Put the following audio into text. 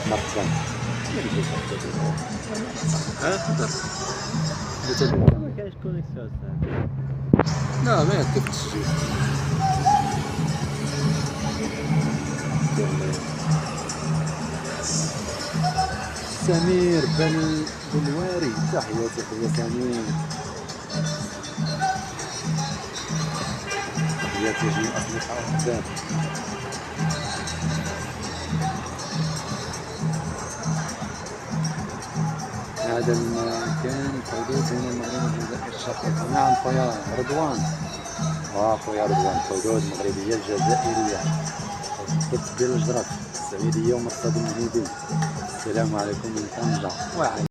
مرحبا. تقدر. ما كاينش كونيكسيون لا ما كيف تسجيل. سمير بلواري، تحياتي خويا سمير. تحياتي جميع أصدقاء الأحباب. هذا المكان حدود بين المغرب والجزائر الشقيقة. نعم خويا رضوان. خويا رضوان، حدود المغربية الجزائرية، قدس بين الجرف، السعيدية ومرصد المهيبين. السلام عليكم من طنجة.